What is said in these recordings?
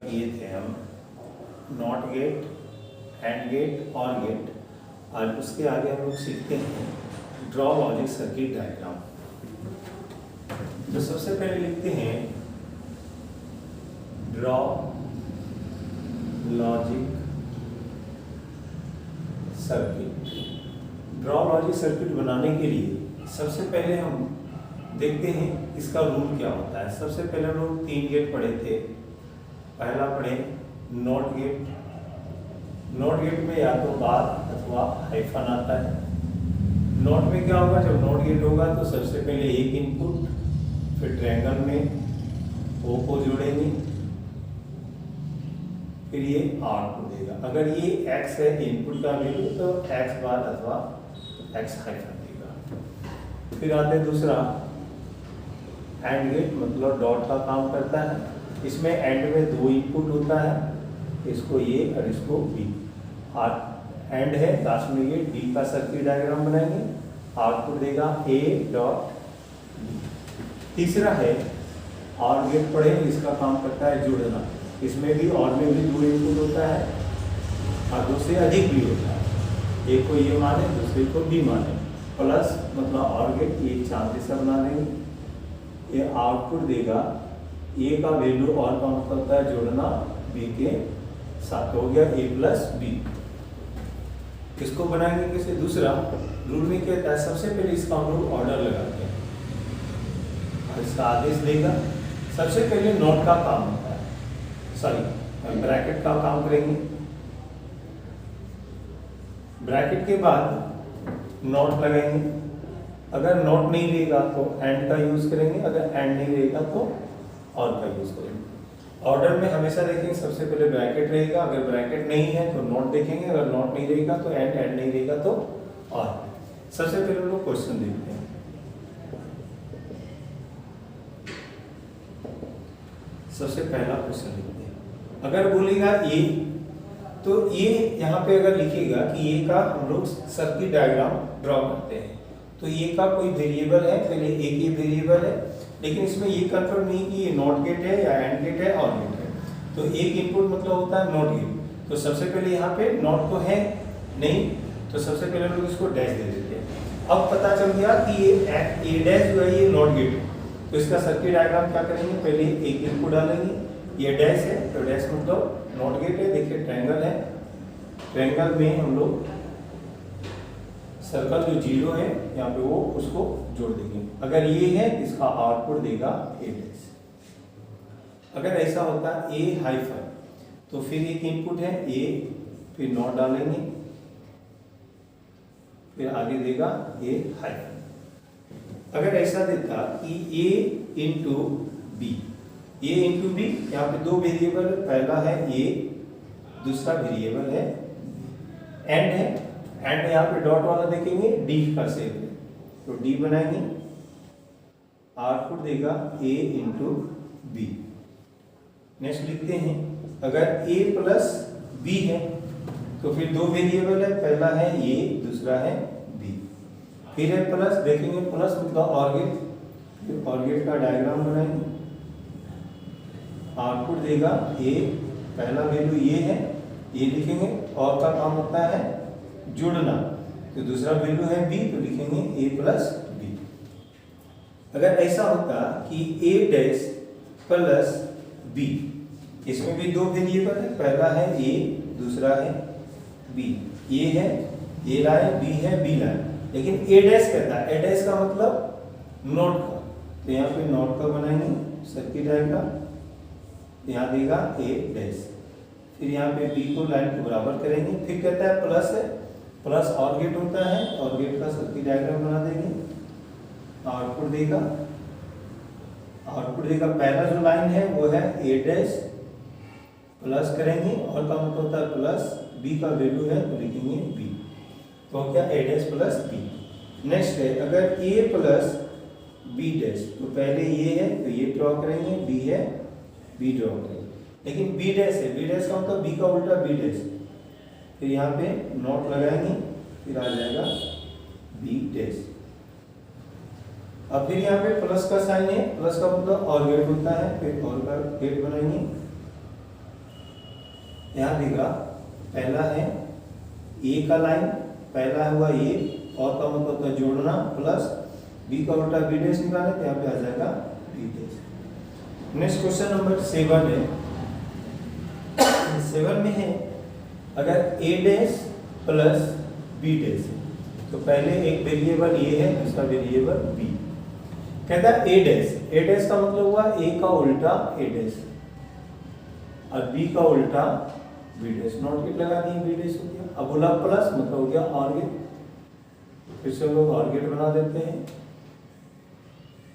किए थे हम नॉट गेट, एंड गेट, और गेट, और उसके आगे हम लोग सीखते हैं ड्रॉ लॉजिक सर्किट डायग्राम। तो सबसे पहले लिखते हैं draw logic circuit. Draw logic circuit बनाने के लिए सबसे पहले हम देखते हैं इसका रूल क्या होता है। सबसे पहले हम लोग 3 गेट पढ़े थे। पहला पढ़े नॉट गेट। नॉट गेट में या तो बार अथवा हाइफन आता है। नॉट में क्या होगा, जब नॉट गेट होगा तो सबसे पहले एक इनपुट, फिर ट्रायंगल में ओ को जोड़ेंगे, फिर ये आउटपुट देगा। अगर ये x है इनपुट का वैल्यू तो x बार अथवा x हाइफन देगा। फिर आते दूसरा एंड गेट, मतलब डॉट का काम करता है। इसमें एंड में 2 इनपुट होता है, इसको ये और इसको बी। एंड है, लास्ट में ये डी का सर्किट डायग्राम बनाएंगे, आउटपुट देगा ए डॉट बी। तीसरा है और गेट पढ़े, इसका काम करता है जुड़ना। इसमें भी और में भी 2 इनपुट होता है और 2 से अधिक भी होता है। एक को ये माने, दूसरे को बी माने, प्लस मतलब और गेट ये 4 जैसा बना देंगे। ये आउटपुट देगा ए का वैल्यू और का मतलब होता है जोड़ना बी के साथ, हो गया ए प्लस बी। इसको बनाएंगे कैसे? दूसरा रूल में क्या होता है, सबसे पहले इसका हम लोग ऑर्डर लगाते हैं और इसका आदेश देगा। सबसे पहले नॉट का काम होता है, सॉरी ब्रैकेट का काम करेंगे। ब्रैकेट के बाद नॉट लगाएंगे। अगर नॉट नहीं रहेगा तो एंड का यूज करेंगे, अगर एंड नहीं रहेगा तो और का यूज करेंगे। ऑर्डर में हमेशा देखेंगे सबसे पहले ब्रैकेट रहेगा, अगर ब्रैकेट नहीं है तो नॉट देखेंगे, अगर नॉट नहीं रहेगा तो एंड, एंड नहीं रहेगा तो और। सबसे पहले हम लोग क्वेश्चन देखते हैं। सबसे पहला क्वेश्चन लिखते हैं। अगर बोलेगा ए, तो ये यहाँ पे अगर लिखेगा कि ए का हम लोग सर्किट डायग्राम ड्रॉ करते हैं, तो ए का कोई वेरिएबल है, पहले ए की वेरिएबल है, लेकिन इसमें ये कंफर्म नहीं कि ये नॉट गेट है या एंड गेट है और गेट है। तो एक इनपुट मतलब होता है नॉट गेट। तो सबसे पहले यहाँ पे नॉट तो है नहीं, तो सबसे पहले हम लोग इसको डैश दे देते हैं। अब पता चल गया कि ये ए डैश जो है ये नॉट गेट है, तो इसका सर्किट डायग्राम क्या करेंगे, पहले एक इनपुट डालेंगे, ये डैश है तो डैश मतलब नॉट गेट है। देखिए ट्रायंगल है, ट्रायंगल में हम लोग सर्कल जो 0 है यहाँ पे वो उसको जोड़ देंगे। अगर ये है इसका आउटपुट देगा ए डैश। अगर ऐसा होता है ए हाइफन, तो फिर एक इनपुट है ए, फिर नॉट डालेंगे, फिर आगे देगा ए हाइफन। अगर ऐसा देता कि ए इंटू बी, ए इंटू बी, यहाँ पे 2 वेरिएबल, पहला है ए, दूसरा वेरिएबल है एंड है। एंड यहाँ पे डॉट वाला देखेंगे डी का सेप है, तो डी बनाएंगे, आउटपुट देगा ए इंटू बी। नेक्स्ट लिखते हैं अगर ए प्लस बी है तो फिर 2 वेरिएबल है, पहला है ए, दूसरा है बी, फिर है प्लस, देखेंगे प्लस मतलब और गेट, फिर और गेट का डायग्राम बनाएंगे, आउटपुट देगा ए, पहला वैल्यू ये है, ये लिखेंगे, और का काम होता है जुड़ना, तो दूसरा वैल्यू है बी, तो लिखेंगे ए प्लस बी। अगर ऐसा होता कि ए डैश प्लस बी, इसमें भी 2 वेरिएबल है, पहला है ए, दूसरा है बी, ए है, ए लाए, बी है, बी लाए, लेकिन ए डैश कहता है, ए डैश का मतलब नॉट का, तो यहाँ पे नॉट का बनाएंगे सर्किट डायग्राम, यहाँ देगा ए डैश, फिर यहाँ पे बी को लाइन को बराबर करेंगे, फिर कहता है प्लस है, प्लस और गेट होता है, और गेट का सर्किट डायग्राम बना देंगे, आउटपुट देगा, पहला जो लाइन है वो है ए डैश, प्लस करेंगे और का मतलब होता है प्लस, बी का वैल्यू है तो लिखेंगे बी, तो क्या ए डैश प्लस बी। नेक्स्ट है अगर ए प्लस बी डैश, तो पहले ये है तो ये ड्रॉ करेंगे, बी है बी ड्रॉ करेंगे, लेकिन बी डैश है, बी डैश का मतलब बी का उल्टा बी डैश, फिर यहाँ पे नॉट लगाएंगे, फिर आ जाएगा बी डैश। अब फिर यहाँ पे प्लस का साइन है, प्लस का मतलब और गेट होता है, फिर और का गेट बनाएंगे, यहाँ देगा पहला है ए का लाइन, पहला हुआ ए और का मतलब होता है जोड़ना प्लस बी का उल्टा बी डैश निकाले तो यहाँ पे आ जाएगा b dash. Next question number 7 है। 7 में है अगर a dash plus B dash है तो पहले एक वेरिएबल ए है, दूसरा वेरिएबल बी। कहता है ए डैश, ए डैश का मतलब हुआ ए का उल्टा ए डैश और बी का उल्टा बी डैश, नॉट गेट लगा दिए, बी डैश हो गया। अब बोला प्लस मतलब हो गया और गेट, फिर से हम लोग और गेट बना देते हैं।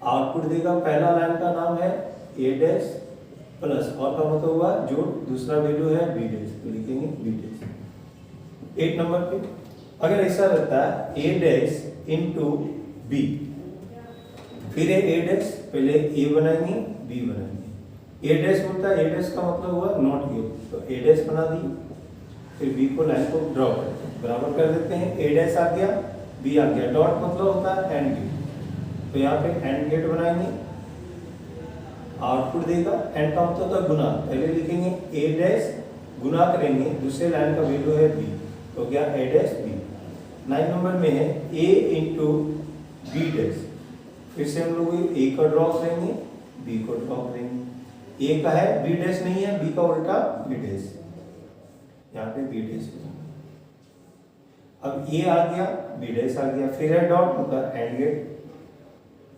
आउटपुट देगा पहला लाइन का नाम है ए डैश प्लस और का मतलब हुआ जो दूसरा वैल्यू है बी डैश, तो लिखेंगे बी डैश। 8 नंबर पे अगर ऐसा रहता है ए डैश इंटू बी, फिर ए डैश, पहले ए बनाएंगे बी बनाएंगे। ए डैश होता है, ए डैश का मतलब हुआ नॉट गेट, तो ए डैश बना दी, फिर बी को लाइन को ड्रॉ करते हैं, बराबर कर देते हैं। ए डैश आ गया, बी आ गया, डॉट मतलब होता है एंड गेट, तो यहाँ पे एंड गेट बनाएंगे। आउटपुट देगा एंड का मतलब होता गुना, पहले लिखेंगे ए डैश गुना करेंगे, दूसरे लाइन का वैल्यू है बी, तो क्या ए डैश बी। 9 नंबर में है ए इंटू बी डैश, फिर से हम लोग ए का ड्रॉ करेंगे बी को ड्रॉ करेंगे। ए का है बी डैश नहीं है, बी का उल्टा बी डैश, यहाँ पे बी डैश। अब ए आ गया बी डैश आ गया, फिर है डॉट मतलब एंड गेट,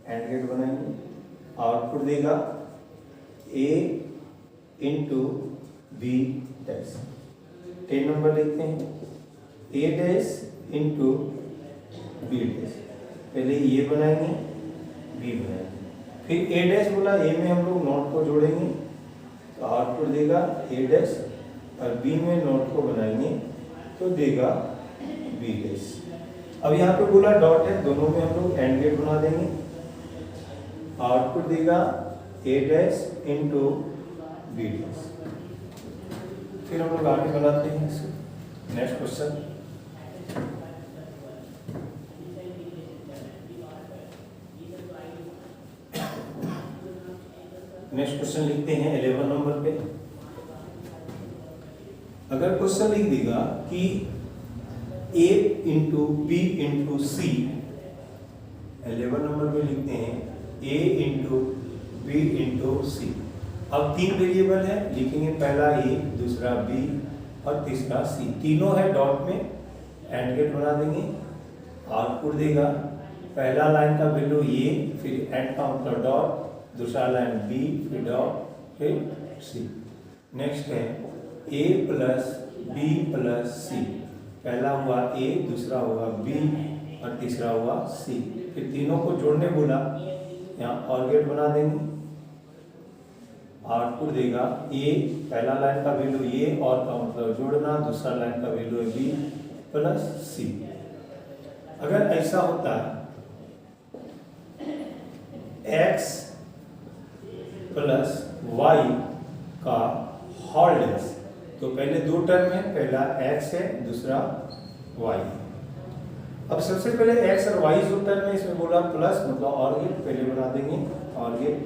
एंड गेट बनाएंगे। आउटपुट देगा ए इंटू बी डैश। 10 नंबर लिखते हैं ए डैश इंटू बी डैश, पहले ये बनाएंगे बी बनाएंगे, फिर ए डैश बोला, ए में हम लोग नोट को जोड़ेंगे तो आउटपुट देगा ए डैश और बी में नोट को बनाएंगे तो देगा बी डैश। अब यहाँ पे बोला डॉट है, दोनों में हम लोग एंड गेट बना देंगे, आउटपुट देगा ए डैश इंटू बी डैश। फिर हम लोग आगे बनाते हैं इसको। नेक्स्ट क्वेश्चन, नेक्स्ट क्वेश्चन लिखते हैं 11 नंबर पे। अगर क्वेश्चन लिख देगा कि a into B into c, 11 नंबर पे लिखते हैं a into B into c. अब 3 वेरिएबल है, लिखेंगे पहला a, दूसरा b और तीसरा c, तीनों है डॉट में, एंड गेट बना देंगे। आउटपुट देगा पहला लाइन का वैल्यू a, फिर एंड का मतलब डॉट, दूसरा लाइन b, फिर डॉट, फिर c। नेक्स्ट है a plus b plus c, पहला हुआ a, दूसरा हुआ b और तीसरा हुआ c, फिर तीनों को जोड़ने बोला, यहाँ और गेट बना देंगे। आउटपुट देगा a, पहला लाइन का वैल्यू a और का मतलब जोड़ना, दूसरा लाइन का वैल्यू है b प्लस c। अगर ऐसा होता है x प्लस y का होल डैश, तो पहले 2 टर्म है, पहला x है, दूसरा y। अब सबसे पहले x और y जो टर्म है इसमें बोला प्लस मतलब और गेट, पहले बना देंगे और गेट,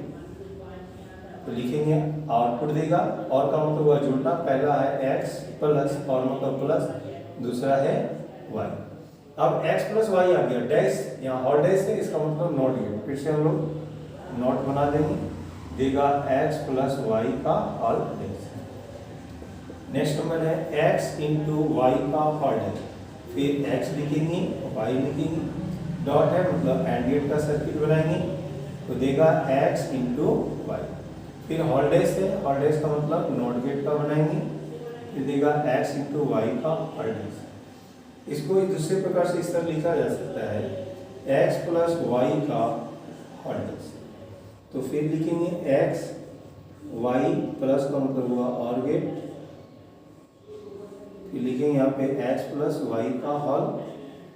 तो लिखेंगे। आउटपुट देगा और का मतलब हुआ जोड़ना, पहला है x प्लस और मतलब प्लस, दूसरा है y। अब x प्लस y आ गया, डैश यहाँ हॉल डैश है, इसका मतलब नॉट गेट, फिर से हम लोग नॉट बना देंगे, देगा x प्लस y का होल डैश। नेक्स्ट नंबर है x इंटू वाई का होल डैश, फिर x लिखेंगे y लिखेंगे, डॉट है मतलब एंड गेट का सर्किट बनाएंगे तो देगा x इंटू वाई, फिर होल डैश है, होल डैश का मतलब नॉट गेट का बनाएंगे, फिर देगा x इंटू वाई का होल डैश। इसको एक दूसरे प्रकार से इस तरह लिखा जा सकता है x प्लस वाई का होल डैश, तो फिर लिखेंगे x y प्लस का मतलब हुआ और गेट, फिर लिखेंगे यहाँ पे x प्लस वाई का होल,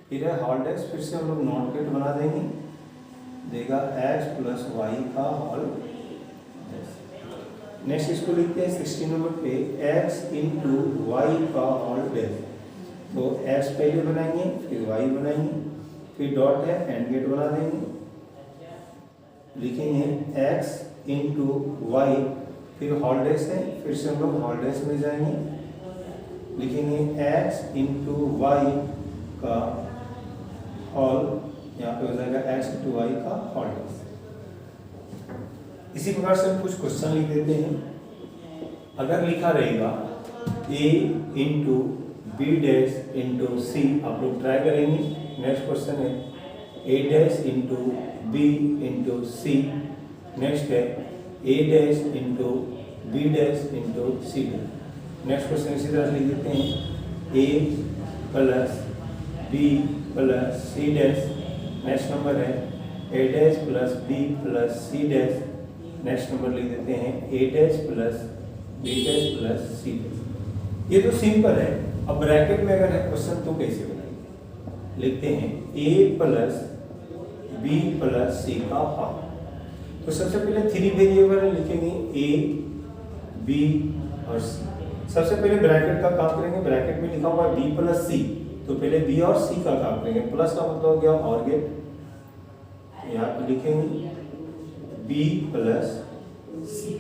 फिर है होल डैश, फिर से हम लोग नॉट गेट बना देंगे, देगा x प्लस वाई का होल डैश। नेक्स्ट इसको लिखते हैं 16 नंबर पे x इंटू वाई का होल डैश, तो x पहले बनाएंगे फिर y बनाएंगे, फिर डॉट है एंड गेट बना देंगे, लिखेंगे x इंटू वाई, फिर होल डैश है, फिर से हम लोग होल डैश में जाएंगे, लिखेंगे x इंटू वाई का होल, यहाँ पे हो जाएगा x इंटू वाई का होल। इसी प्रकार से हम कुछ क्वेश्चन लिख देते हैं। अगर लिखा रहेगा a into B dash into C, आप लोग ट्राई करेंगे। नेक्स्ट क्वेश्चन है a dash into B into C, next है a dash into B dash into C. Next question इसी तरह लिख देते हैं a plus B plus C dash. Next number है a dash plus B plus C dash. Next number लिख देते हैं a dash plus B dash plus C dash. ये तो सिंपल है। अब ब्रैकेट में अगर है क्वेश्चन तो कैसे बनाएंगे? लिखते हैं a प्लस बी प्लस सी का होल। तो सबसे पहले 3 वेरिएबल लिखेंगे a, b और c। सबसे पहले ब्रैकेट का काम करेंगे। ब्रैकेट में लिखा हुआ है b प्लस सी, तो पहले b और c का काम करेंगे। प्लस का मतलब हो गया और गेट, यहाँ पे लिखेंगे b प्लस सी।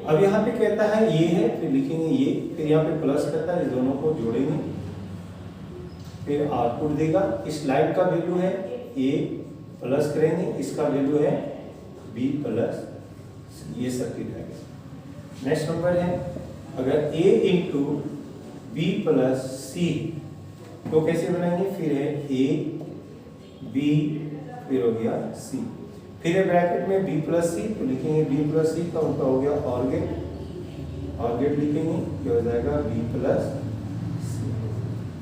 अब यहाँ पे कहता है ये है, फिर लिखेंगे ये, फिर यहाँ पे प्लस कहता है, दोनों को जोड़ेंगे, फिर आउटपुट देगा। इस लाइन का वैल्यू है a प्लस करेंगे, इसका वैल्यू है b प्लस, ये सर्किट है। नेक्स्ट नंबर है अगर a into B plus C, तो कैसे बनाएंगे? फिर है a b, फिर हो गया c, फिर है ब्रैकेट में b प्लस सी, तो लिखेंगे b प्लस सी का उनका हो गया और गेट, और गेट लिखेंगे, क्या हो जाएगा b प्लस सी।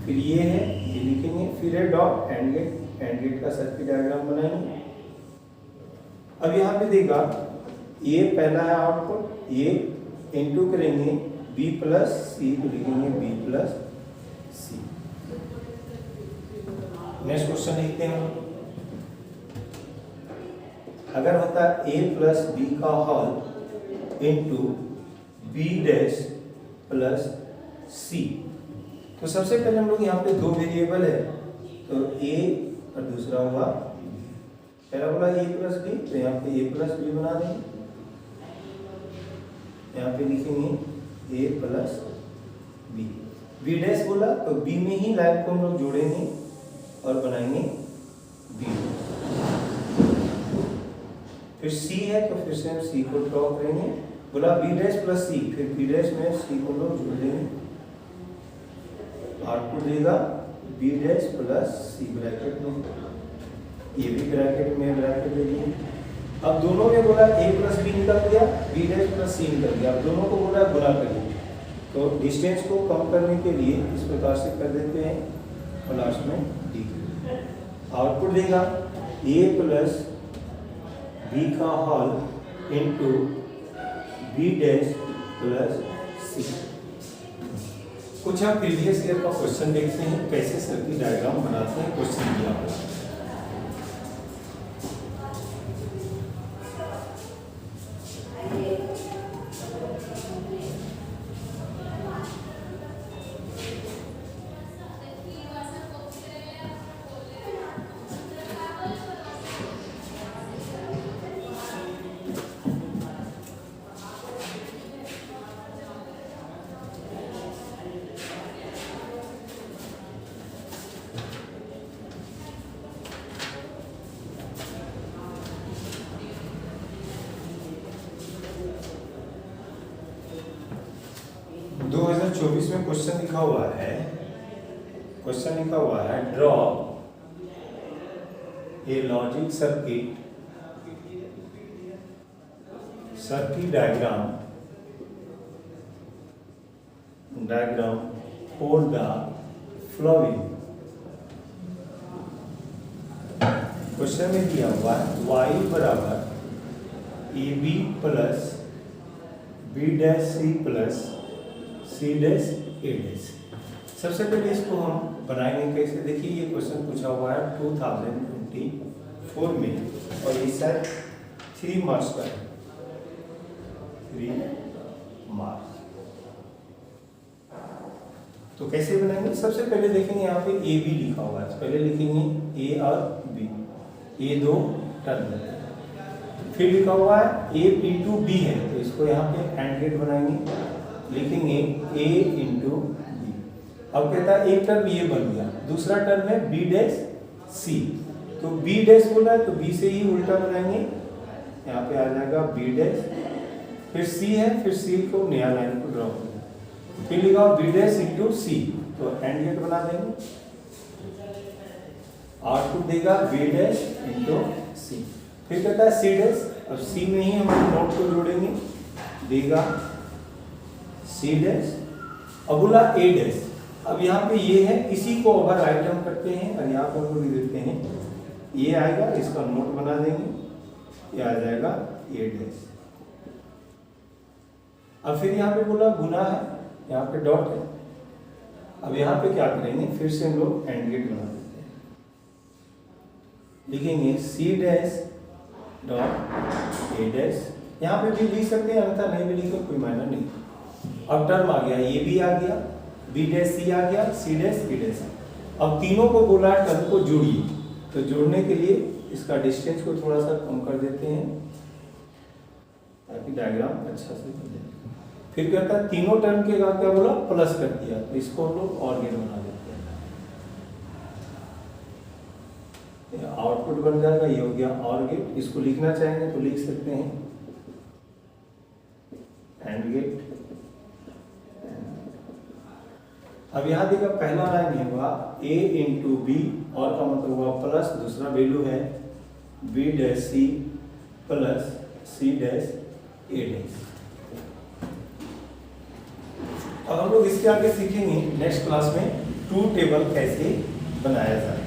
फिर ये है, ये लिखेंगे, फिर है dot and gate, and gate का सर्किट डायग्राम बनाएंगे। अब यहाँ पे देगा ये पहला है आउटपुट, ये इनटू करेंगे b प्लस सी, तो लिखेंगे b plus C. Next question लिखते हैं। अगर होता है a प्लस बी का whole into B dash plus C, तो सबसे पहले हम लोग यहाँ पे 2 वेरिएबल है, तो a और दूसरा हुआ, पहला बोला a प्लस बी, तो यहाँ पे a प्लस बी बना देंगे। यहाँ पे लिखेंगे a plus b. b dash बोला तो b में ही लाइन को हम लोग जोड़ेंगे और बनाएंगे b। फिर c है तो फिर से हम c को ड्रॉ करेंगे। बोला b डैश प्लस c, फिर b डैश में c को लोग जोड़ देंगे, आउटपुट देगा b dash plus c bracket में, ये भी ब्रैकेट में ब्रैकेट देंगे। अब दोनों में बोला a प्लस b निकल गया, b डैश प्लस c निकल गया। अब दोनों को बोला गुणा करिए, तो डिस्टेंस को कम करने के लिए इस प्रकार से कर देते हैं और लास्ट में d। आउटपुट देगा a प्लस b का whole into b dash plus c। कुछ हम प्रीवियस ईयर का क्वेश्चन देखते हैं कैसे सर्किट डायग्राम बनाते हैं। क्वेश्चन दिया हुआ है, में क्वेश्चन लिखा हुआ है, क्वेश्चन लिखा हुआ है draw a logic circuit diagram for the following. Question में दिया हुआ है y बराबर a b plus B dash c plus C dash a dash. सबसे पहले इसको हम बनाएंगे कैसे? देखिए ये क्वेश्चन पूछा हुआ है 2024 में और ये शायद 3 मार्च का है, 3 मार्च। तो कैसे बनाएंगे? सबसे पहले देखेंगे यहाँ पे ए बी लिखा हुआ है, पहले लिखेंगे ए और बी, ये 2 टर्म। फिर लिखा हुआ है ए इंटू बी है, तो इसको यहाँ पे एंड गेट बनाएंगे, लिखेंगे a इंटू बी। अब कहता है एक टर्म ये बन गया, दूसरा टर्म है बी डैश सी, तो बी डैश बोला है तो बी से ही उल्टा बनाएंगे, यहाँ पे आ जाएगा बी डैश, फिर सी है, फिर सी को नया लाइन को ड्रॉ करेंगे, फिर लिखा बी डैश इंटू सी, तो एंड गेट बना देंगे, आउटपुट देगा बी डैश इंटू सी, फिर कहता है सी डैश, अब सी में ही हम नोट को जोड़ेंगे, देगा सी डैश, अब बोला ए डैश, अब यहाँ पे ये है, इसी को ओवर आइटम करते हैं और यहाँ पर लिख देते हैं, ये आएगा, इसका नोट बना देंगे, ये आ जाएगा ए डैश। अब फिर यहाँ पे बोला गुना है, यहाँ पे डॉट है, अब यहाँ पे क्या करेंगे, फिर से हम लोग एंड गेट बना देते हैं, लिखेंगे c dash dot a dash, यहाँ पे भी लिख सकते हैं, अन्यथा नहीं भी लिखे कोई मायना नहीं। अब टर्म आ गया, ये भी आ गया, बी डैश सी आ गया, सी डैश बी डैश, अब तीनों को बोला टर्म को जोड़िए, तो जोड़ने के लिए इसका डिस्टेंस को थोड़ा सा कम कर देते हैं ताकि डायग्राम अच्छा से बन जाए। फिर कहता है तीनों टर्म के बाद क्या बोला, प्लस कर दिया, तो इसको हम लोग और गेट बना देते हैं, आउटपुट बन जाएगा, ये हो गया और गेट, इसको लिखना चाहेंगे तो लिख सकते हैं एंड गेट। अब यहाँ देखा पहला लाइन ये हुआ a इंटू बी, और का मतलब हुआ प्लस, दूसरा वैल्यू है b dash c plus c dash a dash. अब हम लोग इसके आगे सीखेंगे नेक्स्ट क्लास में ट्रू टेबल कैसे बनाया जाए।